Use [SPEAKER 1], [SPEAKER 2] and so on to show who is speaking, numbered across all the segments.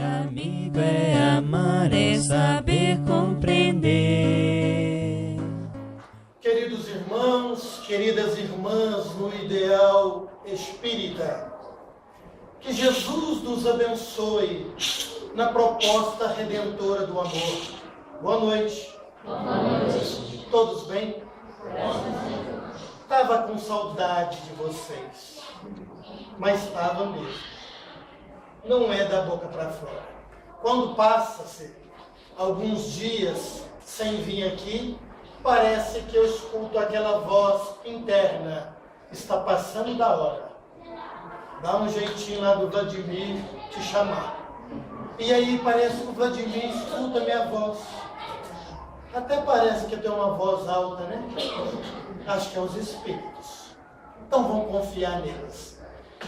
[SPEAKER 1] amigo é amar, é saber compreender.
[SPEAKER 2] Queridos irmãos, queridas irmãs, no ideal espírita, que Jesus nos abençoe na proposta redentora do amor. Boa noite.
[SPEAKER 3] Boa noite.
[SPEAKER 2] Todos bem? Estava com saudade de vocês, mas estava mesmo. Não é da boca para fora. Quando passa-se alguns dias sem vir aqui, parece que eu escuto aquela voz interna. Está passando da hora. Dá um jeitinho lá do Vladimir te chamar. E aí parece que o Vladimir escuta minha voz. Até parece que eu tenho uma voz alta, né? Acho que é os espíritos. Então vamos confiar neles.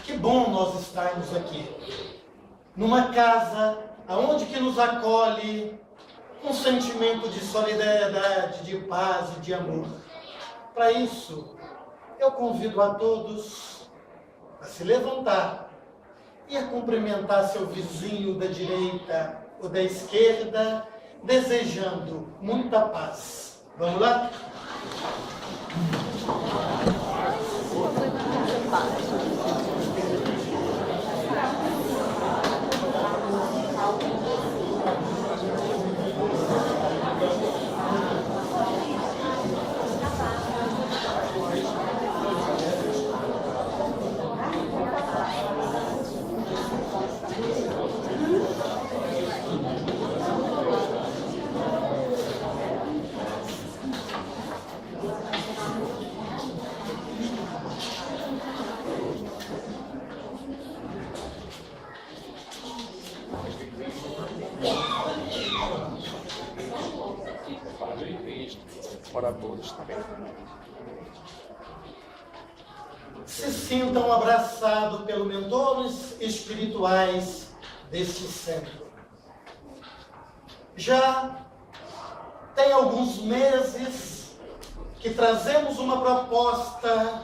[SPEAKER 2] Que bom nós estarmos aqui. Numa casa aonde que nos acolhe um sentimento de solidariedade, de paz e de amor. Para isso, eu convido a todos a se levantar e a cumprimentar seu vizinho da direita ou da esquerda, desejando muita paz. Vamos lá?
[SPEAKER 4] Oradores também.
[SPEAKER 2] Se sintam abraçados pelos mentores espirituais deste centro. Já tem alguns meses que trazemos uma proposta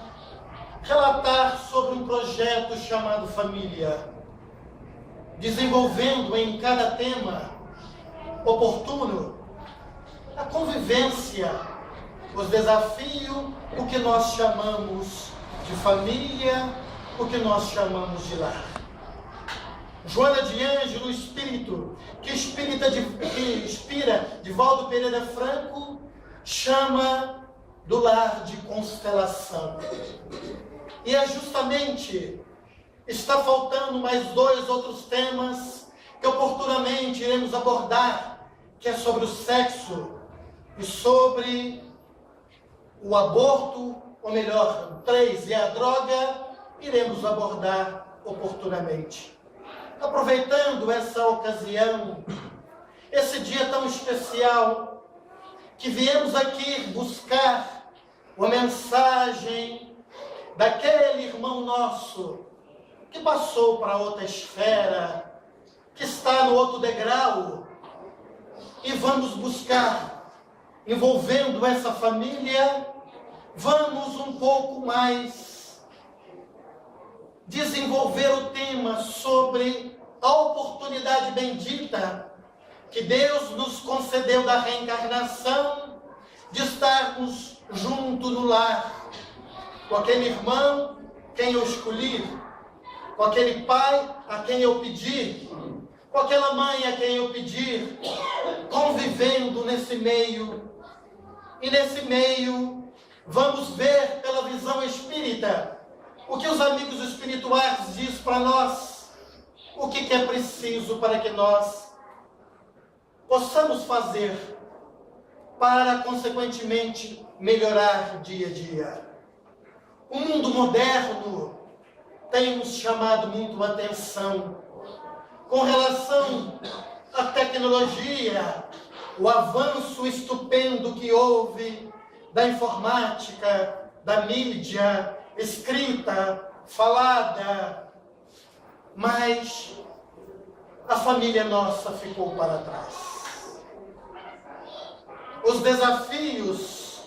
[SPEAKER 2] relatar sobre um projeto chamado Família, desenvolvendo em cada tema oportuno a convivência, os desafios, o que nós chamamos de família, o que nós chamamos de lar. Joana de Ângelo, espírito, que inspira Divaldo Pereira Franco, chama do lar de constelação. E é justamente, está faltando mais 2 outros temas que oportunamente iremos abordar, que é sobre o sexo e sobre o aborto, ou melhor, 3 e a droga, iremos abordar oportunamente. Aproveitando essa ocasião, esse dia tão especial, que viemos aqui buscar uma mensagem daquele irmão nosso que passou para outra esfera, que está no outro degrau, e vamos buscar, envolvendo essa família, vamos um pouco mais desenvolver o tema sobre a oportunidade bendita que Deus nos concedeu da reencarnação, de estarmos juntos no lar, com aquele irmão quem eu escolhi, com aquele pai a quem eu pedi, com aquela mãe a quem eu pedir, convivendo nesse meio. E nesse meio, vamos ver pela visão espírita o que os amigos espirituais dizem para nós, o que é preciso para que nós possamos fazer para, consequentemente, melhorar dia a dia. O mundo moderno tem nos chamado muito a atenção com relação à tecnologia, o avanço estupendo que houve da informática, da mídia, escrita, falada, mas a família nossa ficou para trás. Os desafios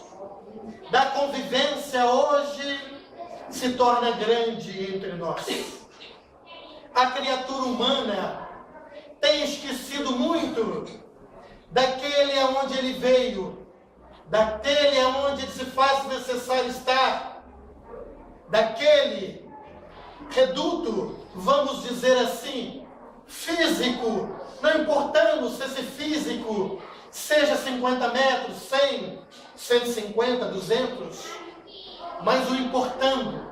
[SPEAKER 2] da convivência hoje se tornam grandes entre nós. A criatura humana tem tem esquecido muito daquele aonde ele veio, daquele aonde se faz necessário estar, daquele reduto, vamos dizer assim, físico, não importando se esse físico seja 50 metros, 100, 150, 200, mas o importando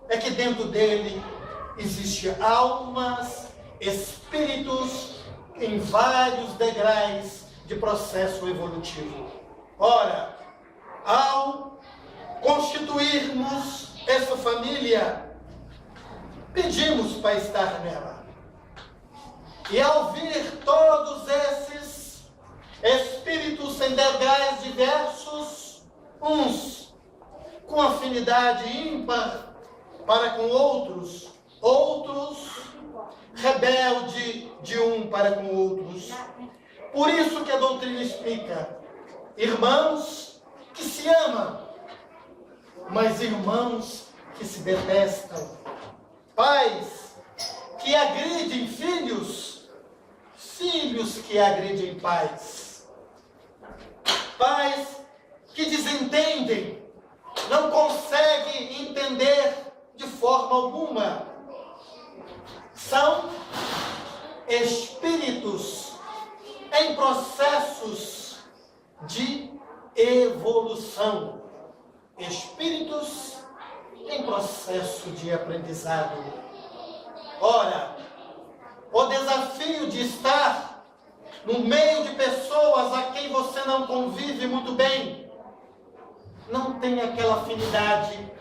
[SPEAKER 2] é que dentro dele existe almas, espíritos em vários degraus de processo evolutivo. Ora, ao constituirmos essa família, pedimos para estar nela. E ao vir todos esses espíritos em degraus diversos, uns com afinidade ímpar para com outros, outros rebelde de um para com outros. Por isso que a doutrina explica: irmãos que se amam, mas irmãos que se detestam. Pais que agridem filhos, filhos que agridem pais. Pais que desentendem, não conseguem entender de forma alguma. São espíritos em processos de evolução. Espíritos em processo de aprendizado. Ora, o desafio de estar no meio de pessoas a quem você não convive muito bem, não tem aquela afinidade,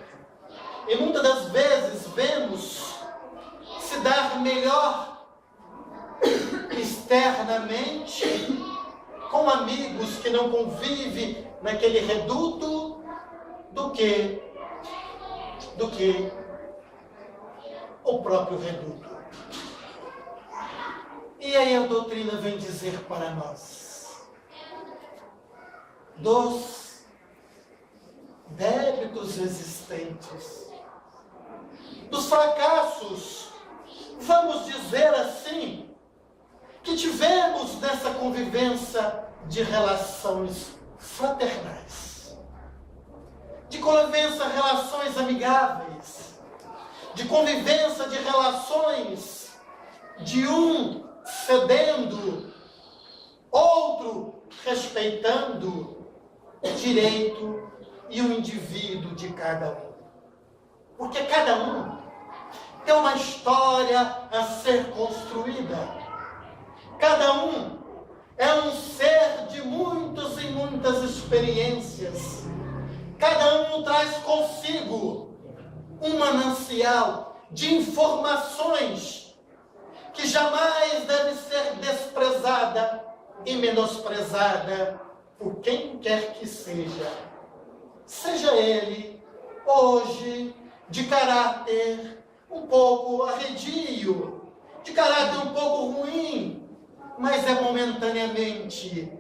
[SPEAKER 2] e muitas das vezes vemos se dar melhor externamente com amigos que não convivem naquele reduto do que o próprio reduto. E aí a doutrina vem dizer para nós: dos débitos existentes, dos fracassos, vamos dizer assim, que tivemos nessa convivência de relações fraternais, de convivência, relações amigáveis, de convivência de relações de um cedendo, outro respeitando o direito e o indivíduo de cada um. Porque cada um tem uma história a ser construída. Cada um é um ser de muitas e muitas experiências. Cada um traz consigo um manancial de informações que jamais deve ser desprezada e menosprezada por quem quer que seja. Seja ele, hoje, de caráter um pouco arredio, de caráter um pouco ruim, mas é momentaneamente,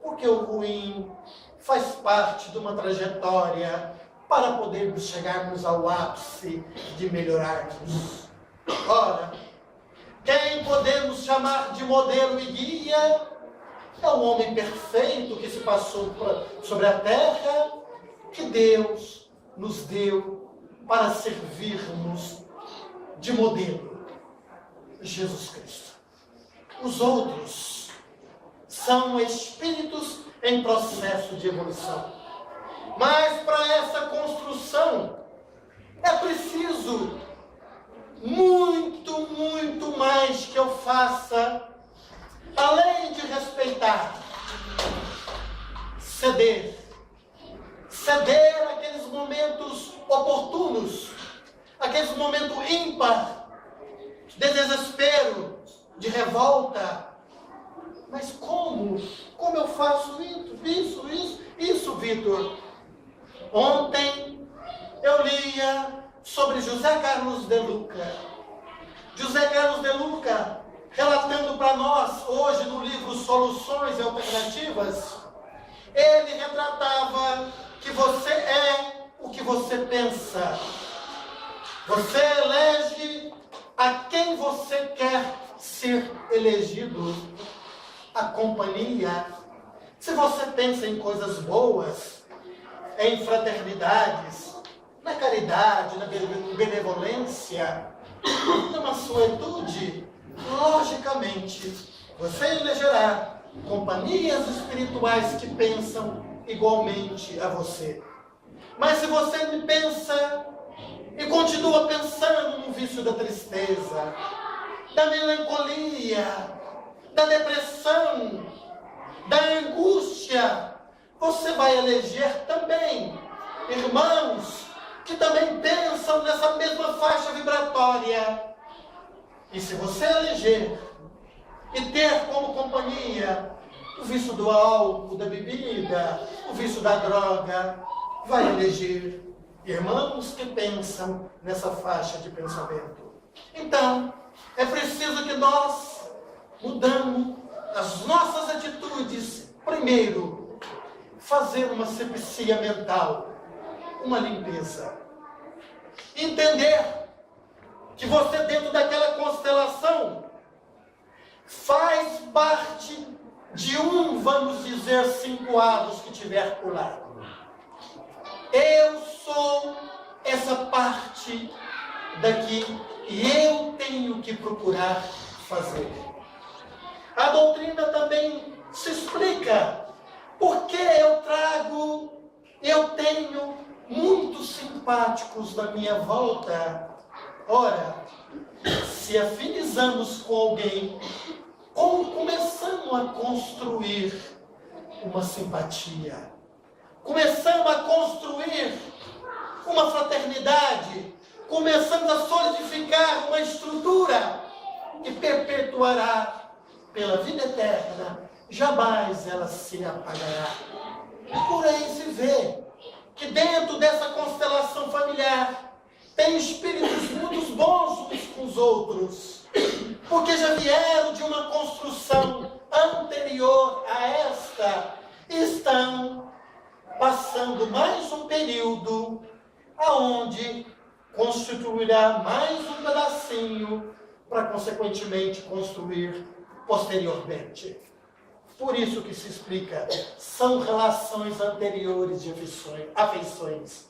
[SPEAKER 2] porque o ruim faz parte de uma trajetória para podermos chegarmos ao ápice de melhorarmos. Ora, quem podemos chamar de modelo e guia é o homem perfeito que se passou sobre a terra, que Deus nos deu para servirmos de modelo, Jesus Cristo. Os outros são espíritos em processo de evolução. Mas para essa construção é preciso muito, muito mais que eu faça, além de respeitar, ceder aqueles momentos oportunos, aqueles momentos ímpar, de desespero, de revolta. Mas como eu faço isso, Vitor? Ontem eu lia sobre José Carlos de Luca. José Carlos de Luca, relatando para nós, hoje no livro Soluções e Alternativas, ele retratava que você é o que você pensa. Você elege a quem você quer ser elegido a companhia, se você pensa em coisas boas, em fraternidades, na caridade, na benevolência, na mansuetude, logicamente, você elegerá companhias espirituais que pensam igualmente a você. Mas se você pensa e continua pensando no vício da tristeza, da melancolia, da depressão, da angústia, você vai eleger também irmãos que também pensam nessa mesma faixa vibratória. E se você eleger e ter como companhia o vício do álcool, da bebida, o vício da droga, vai eleger irmãos que pensam nessa faixa de pensamento. Então, é preciso que nós mudamos as nossas atitudes. Primeiro, fazer uma sepsia mental, uma limpeza. Entender que você, dentro daquela constelação, faz parte de vamos dizer, 5 anos que tiver por lá. Eu sou essa parte daqui e eu tenho que procurar fazer. A doutrina também se explica porque eu tenho muitos simpáticos na minha volta. Ora, se afinizamos com alguém, como começamos a construir uma simpatia? Começamos a construir uma fraternidade, começamos a solidificar uma estrutura que perpetuará pela vida eterna, jamais ela se apagará. Por aí se vê que dentro dessa constelação familiar tem espíritos muito bons uns com os outros, porque já vieram de uma construção anterior a esta e estão passando mais um período aonde constituirá mais um pedacinho para consequentemente construir posteriormente. Por isso que se explica, são relações anteriores de afeições.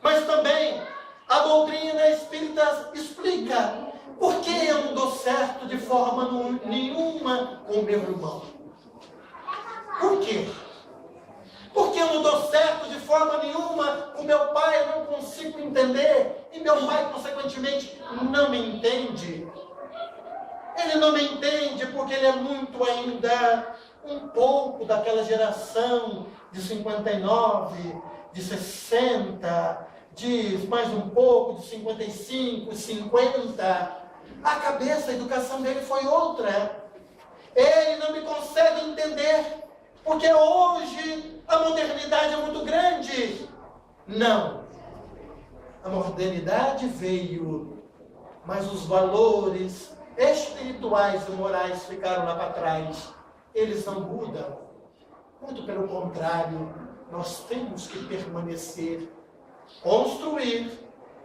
[SPEAKER 2] Mas também a doutrina espírita explica por que eu não dou certo de forma nenhuma com o meu irmão. Por quê? Porque eu não dou certo de forma nenhuma com meu pai, eu não consigo entender, e meu pai, consequentemente, não me entende. Ele não me entende porque ele é muito ainda um pouco daquela geração de 59, de 60, de mais um pouco, de 55, 50. A cabeça, a educação dele foi outra. Ele não me consegue entender, porque hoje a modernidade é muito grande. Não. A modernidade veio, mas os valores espirituais e morais ficaram lá para trás. Eles não mudam. Muito pelo contrário, nós temos que permanecer, construir,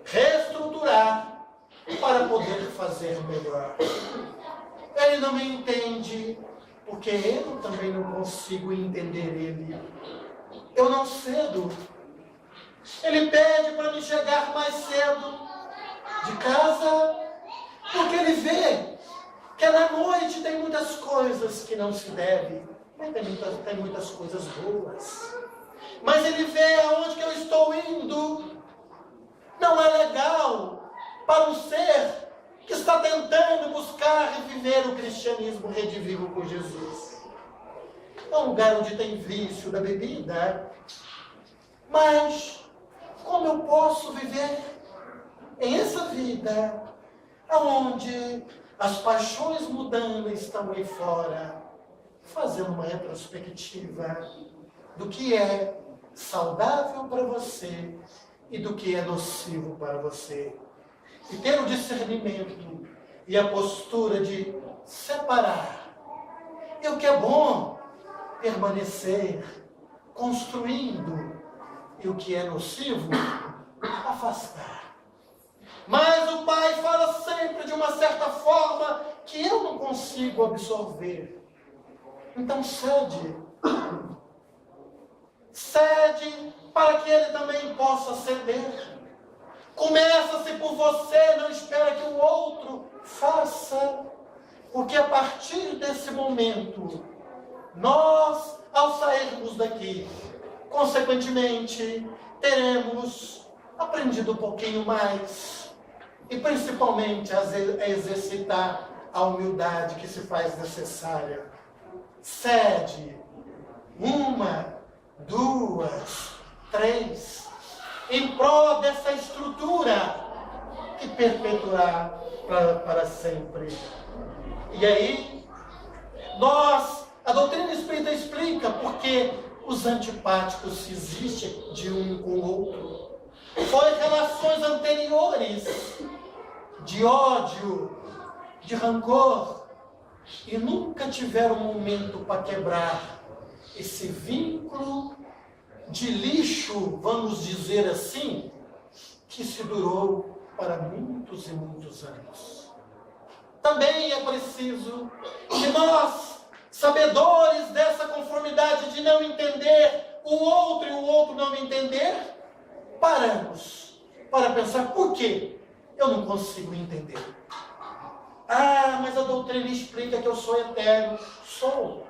[SPEAKER 2] reestruturar para poder fazer melhor. Ele não me entende, porque eu também não consigo entender ele. Eu não cedo. Ele pede para me chegar mais cedo de casa, porque ele vê que na noite tem muitas coisas que não se deve, mas tem muitas coisas boas. Mas ele vê aonde que eu estou indo. Não é legal para um ser que está tentando buscar reviver o cristianismo redivivo por Jesus. É um lugar onde tem vício da bebida. Mas como eu posso viver em essa vida onde as paixões mundanas estão aí fora, fazendo uma retrospectiva do que é saudável para você e do que é nocivo para você. E ter o discernimento e a postura de separar. E o que é bom, permanecer construindo. E o que é nocivo, afastar. Mas o Pai fala sempre de uma certa forma que eu não consigo absorver. Então cede. Cede para que ele também possa ceder. Começa-se por você, não espera que o outro faça. Porque a partir desse momento, nós, ao sairmos daqui, consequentemente, teremos aprendido um pouquinho mais. E principalmente a exercitar a humildade que se faz necessária. Cede. 1, 2, 3. Em prol dessa estrutura que perpetuará para sempre. E aí, a doutrina espírita explica porque os antipáticos existem de um com o outro. Foi relações anteriores de ódio, de rancor, e nunca tiveram um momento para quebrar esse vínculo de lixo, vamos dizer assim, que se durou para muitos e muitos anos. Também é preciso que nós, sabedores dessa conformidade de não entender o outro e o outro não me entender, paramos para pensar por que eu não consigo entender. Mas a doutrina explica que eu sou eterno. Sou.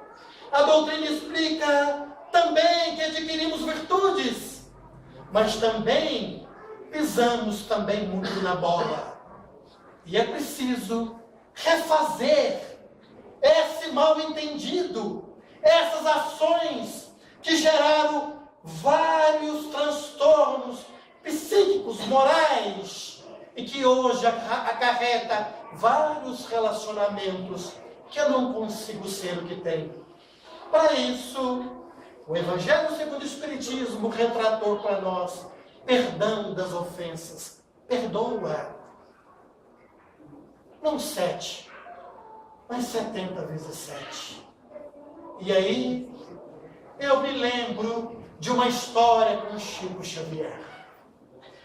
[SPEAKER 2] A doutrina explica também que adquirimos virtudes, mas também pisamos também muito na bola. E é preciso refazer esse mal entendido, essas ações que geraram vários transtornos psíquicos, morais, e que hoje acarreta vários relacionamentos que eu não consigo ser o que tenho. Para isso, o Evangelho segundo o Espiritismo retratou para nós perdão das ofensas. Perdoa. Não 7, mas 70 vezes 7. E aí, eu me lembro de uma história com Chico Xavier.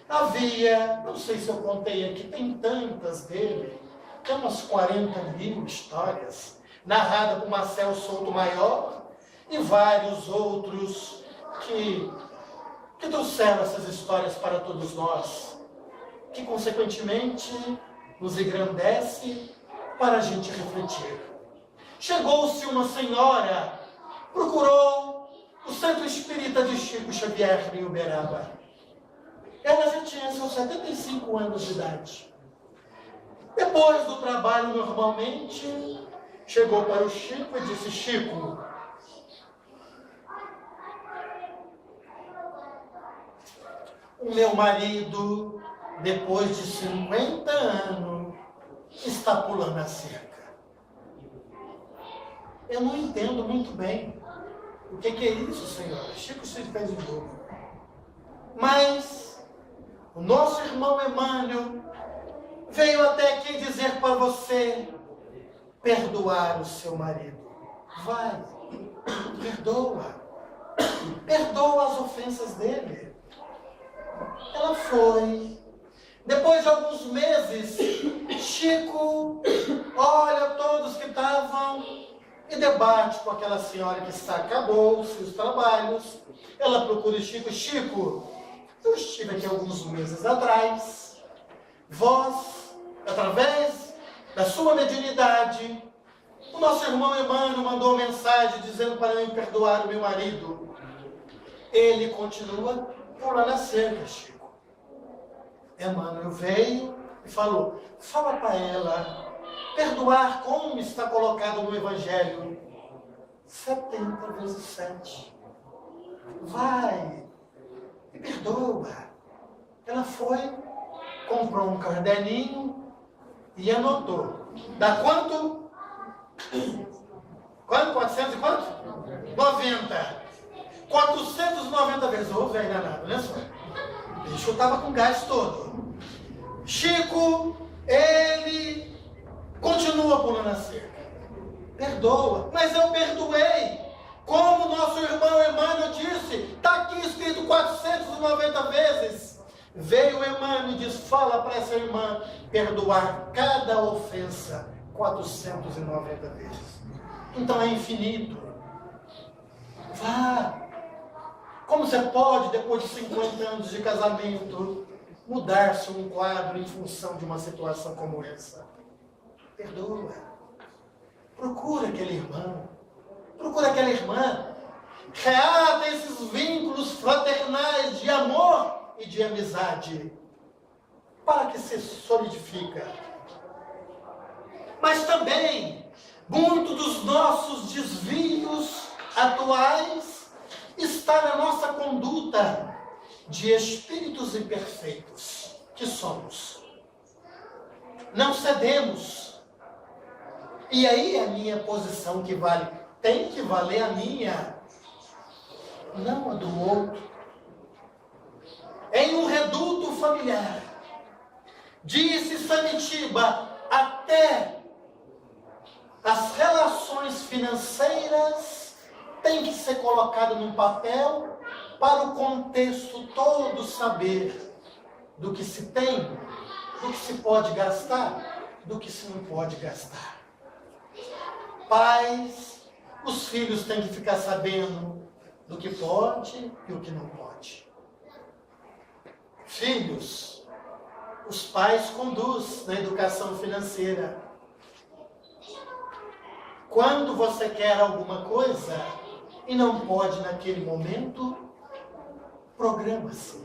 [SPEAKER 2] Havia, não sei se eu contei aqui, tem tantas dele, tem umas 40.000 histórias, narradas por Marcel Souto Maior e vários outros que trouxeram essas histórias para todos nós, que consequentemente nos engrandece para a gente refletir. Chegou-se uma senhora, procurou o Centro Espírita de Chico Xavier em Uberaba. Ela já tinha seus 75 anos de idade. Depois do trabalho, normalmente, chegou para o Chico e disse: Chico, o meu marido, depois de 50 anos, está pulando a cerca. Eu não entendo muito bem o que é isso, senhora. Chico se fez de novo. Mas o nosso irmão Emmanuel veio até aqui dizer para você perdoar o seu marido. Vai, perdoa. Perdoa as ofensas dele. Ela foi. Depois de alguns meses, Chico olha todos que estavam e debate com aquela senhora que acabou-se os trabalhos. Ela procura o Chico. Chico, eu estive aqui alguns meses atrás. Vós, através da sua mediunidade, o nosso irmão Emmanuel mandou mensagem dizendo para eu perdoar o meu marido. Ele continua pulando a cerca, Chico. Emmanuel veio e falou: fala para ela perdoar como está colocado no Evangelho. 70 vezes 7. Vai e perdoa. Ela foi, comprou um caderninho e anotou. Dá quanto? Quanto? 400 e quanto? 90. 490 vezes. Ô, velho danado, olha só. O bicho estava com gás todo. Chico, ele continua pulando a cerca. Perdoa. Mas eu perdoei. Como nosso irmão Emmanuel disse, está aqui escrito 490 vezes. Veio Emmanuel e diz: fala para essa irmã perdoar cada ofensa 490 vezes. Então é infinito. Vá. Como você pode, depois de 50 anos de casamento, mudar-se um quadro em função de uma situação como essa? Perdoa. Procura aquele irmão. Procura aquela irmã. Reata esses vínculos fraternais de amor e de amizade, para que se solidifica. Mas também, muito dos nossos desvios atuais está na nossa conduta de espíritos imperfeitos que somos. Não cedemos. E aí é a minha posição que vale. Tem que valer a minha, não a do outro. Em um reduto familiar, disse Samitiba, até as relações financeiras têm que ser colocadas num papel para o contexto todo saber do que se tem, do que se pode gastar, do que se não pode gastar. Pais, os filhos têm que ficar sabendo do que pode e o que não pode. Filhos, os pais conduzem na educação financeira. Quando você quer alguma coisa e não pode naquele momento, programa-se.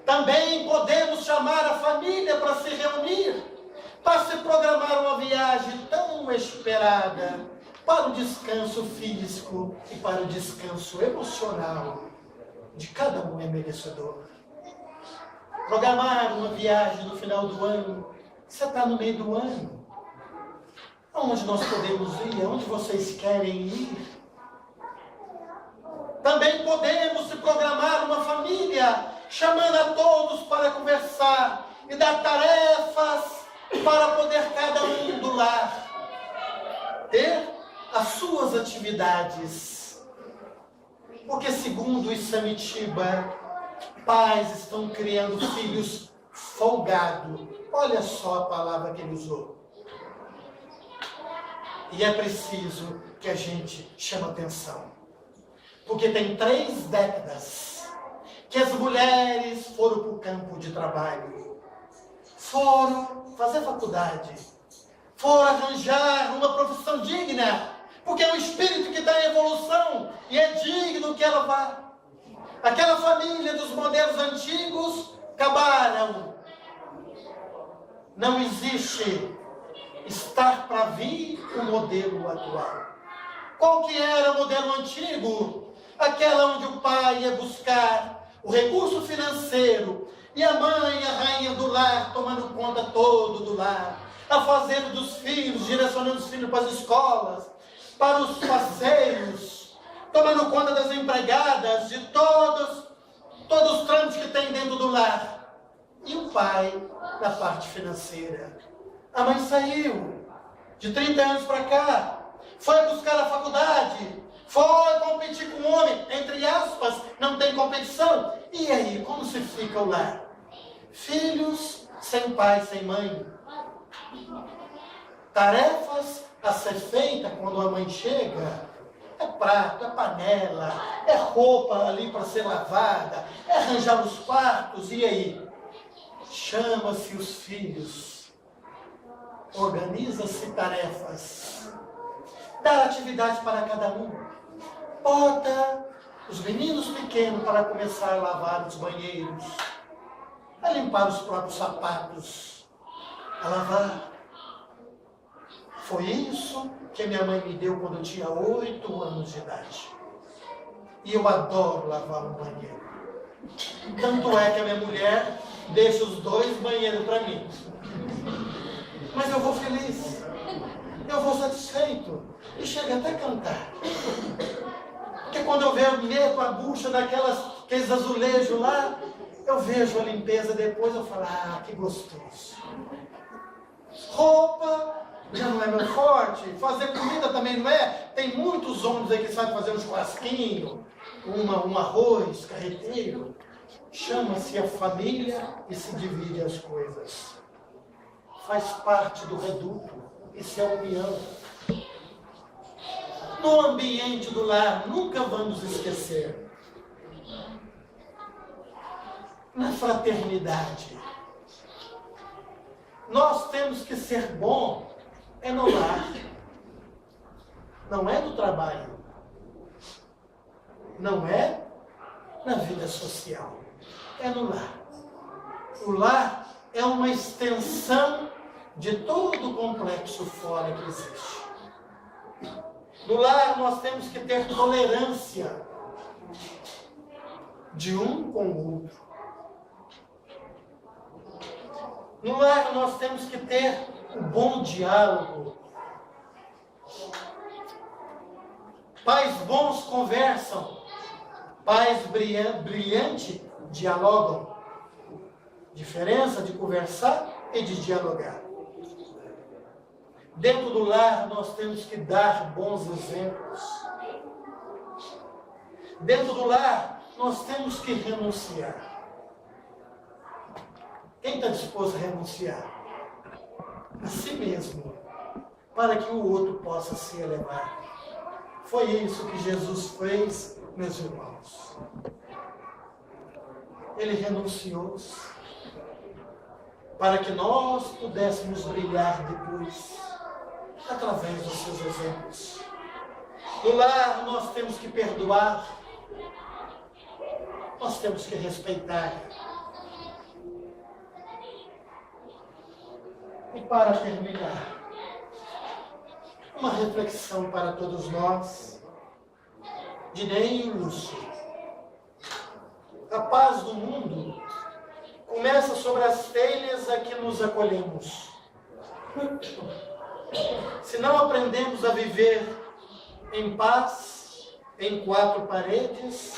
[SPEAKER 2] Também podemos chamar a família para se reunir, para se programar uma viagem tão esperada, para o descanso físico e para o descanso emocional de cada um é merecedor. Programar uma viagem no final do ano, você está no meio do ano. Aonde nós podemos ir? Aonde vocês querem ir? Também podemos se programar uma família, chamando a todos para conversar e dar tarefas para poder cada um do lar ter as suas atividades. Porque segundo o Samitiba, pais estão criando filhos folgados. Olha só a palavra que ele usou. E é preciso que a gente chame atenção. Porque tem 3 décadas que as mulheres foram para o campo de trabalho. Foram fazer faculdade. Foram arranjar uma profissão digna. Porque é um espírito que está em evolução e é digno que ela vá. Aquela família dos modelos antigos acabaram. Não existe estar para vir o modelo atual. Qual que era o modelo antigo? Aquela onde o pai ia buscar o recurso financeiro e a mãe, a rainha do lar, tomando conta todo do lar, a fazenda dos filhos, direcionando os filhos para as escolas, para os passeios, tomando conta das empregadas, de todos os trâmites que tem dentro do lar. E o pai, na parte financeira. A mãe saiu, de 30 anos para cá, foi buscar a faculdade, foi competir com o homem, entre aspas, não tem competição. E aí, como se fica o lar? Filhos sem pai, sem mãe. Tarefas a ser feitas quando a mãe chega. É prato, é panela, é roupa ali para ser lavada, é arranjar os quartos. E aí? Chama-se os filhos. Organiza-se tarefas. Dá atividade para cada um. Bota os meninos pequenos para começar a lavar os banheiros, a limpar os próprios sapatos, a lavar. Foi isso que minha mãe me deu quando eu tinha 8 anos de idade. E eu adoro lavar um banheiro. Tanto é que a minha mulher deixa os 2 banheiros para mim. Mas eu vou feliz. Eu vou satisfeito. E chego até a cantar. Porque quando eu meto a bucha daqueles azulejos lá, eu vejo a limpeza depois, eu falo, ah, que gostoso. Roupa já não é meu forte. Fazer comida também não é. Tem muitos homens aí que sabem fazer um churrasquinho, um arroz carreteiro. Chama-se a família e se divide as coisas. faz parte do reduto. Isso é união. No ambiente do lar, nunca vamos esquecer. Na fraternidade. Nós temos que ser bom é no lar. Não é no trabalho. Não é na vida social. É no lar. O lar é uma extensão de todo o complexo fora que existe. No lar nós temos que ter tolerância de um com o outro. No lar nós temos que ter o bom diálogo. Pais bons conversam. Pais brilhantes dialogam. Diferença de conversar e de dialogar. Dentro do lar nós temos que dar bons exemplos. Dentro do lar nós temos que renunciar. Quem está disposto a renunciar? A si mesmo, para que o outro possa se elevar. Foi isso que Jesus fez, meus irmãos. Ele renunciou para que nós pudéssemos brilhar depois, através dos seus exemplos. No lar nós temos que perdoar, nós temos que respeitar. E para terminar, uma reflexão para todos nós, de Ney Lúcio. A paz do mundo começa sobre as telhas a que nos acolhemos. Se não aprendemos a viver em paz, em quatro paredes,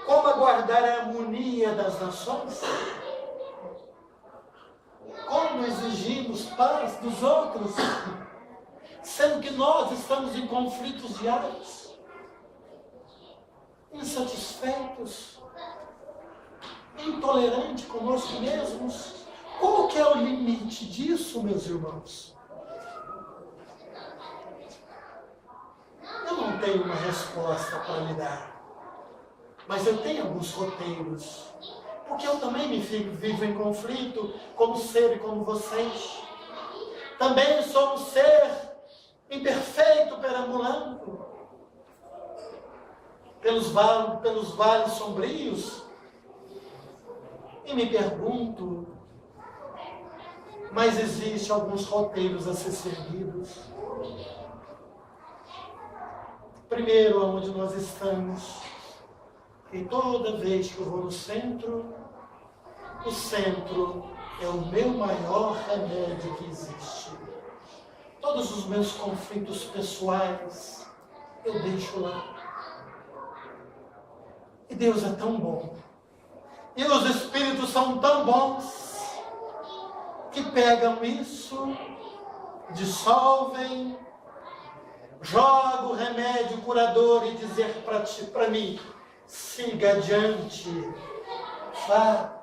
[SPEAKER 2] como aguardar a harmonia das nações? Como exigimos paz dos outros, sendo que nós estamos em conflitos diários, insatisfeitos, intolerantes conosco mesmos? Qual que é o limite disso, meus irmãos? Eu não tenho uma resposta para lhe dar, mas eu tenho alguns roteiros, porque eu também vivo em conflito, como ser e como vocês. Também sou um ser imperfeito, perambulando pelos vales sombrios, e me pergunto, mas existem alguns roteiros a ser seguidos. Primeiro, onde nós estamos, e toda vez que eu vou no centro, o centro é o meu maior remédio que existe. Todos os meus conflitos pessoais, eu deixo lá. E Deus é tão bom. E os Espíritos são tão bons, que pegam isso, dissolvem, jogam o remédio curador e dizer para mim, siga adiante, vá.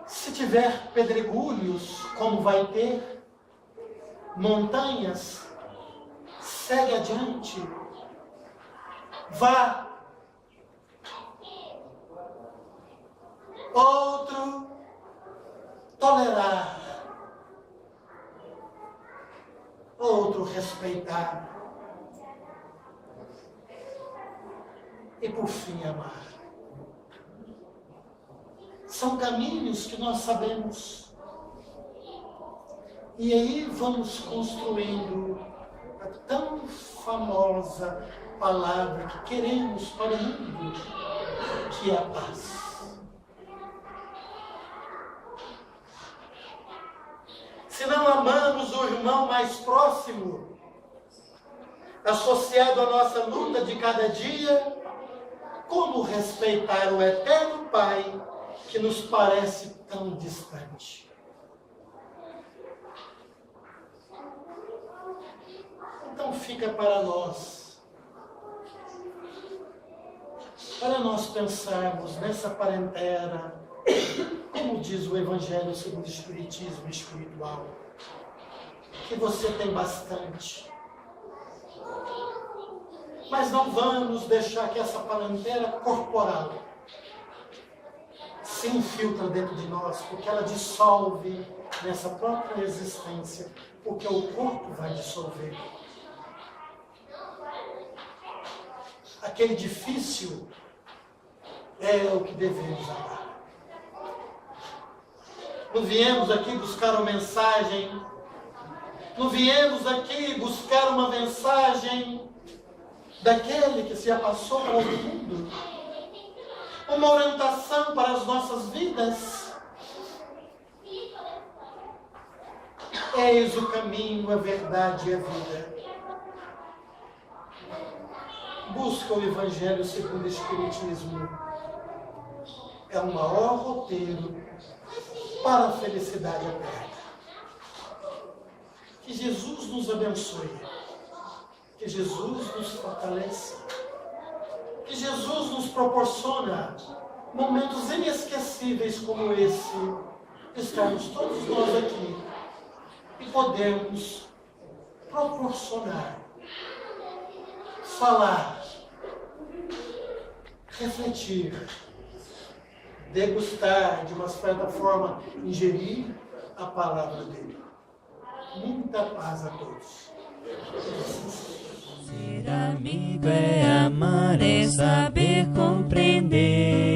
[SPEAKER 2] Se tiver pedregulhos, como vai ter, montanhas, segue adiante, vá. Outro, tolerar. Outro, respeitar. E por fim, amar. São caminhos que nós sabemos. E aí vamos construindo a tão famosa palavra que queremos para o mundo, que é a paz. Se não amamos o irmão mais próximo, associado à nossa luta de cada dia, como respeitar o eterno Pai que nos parece tão distante? Então fica para nós pensarmos nessa parentela, como diz o Evangelho segundo o Espiritismo espiritual, que você tem bastante. Mas não vamos deixar que essa parentela corporal se infiltre dentro de nós, porque ela dissolve nessa própria existência, porque o corpo vai dissolver. Aquele edifício é o que devemos amar. Não viemos aqui buscar uma mensagem, não viemos aqui buscar uma mensagem daquele que se já passou para o mundo, uma orientação para as nossas vidas. Eis o caminho, a verdade e a vida. Busca o Evangelho segundo o Espiritismo. É o maior roteiro para a felicidade eterna. Que Jesus nos abençoe. Que Jesus nos fortaleça. Que Jesus nos proporciona momentos inesquecíveis como esse. Estamos todos nós aqui e podemos proporcionar, falar, refletir, degustar, de uma certa forma, ingerir a palavra dele. Muita paz a todos.
[SPEAKER 1] Ser amigo é amar, é saber compreender.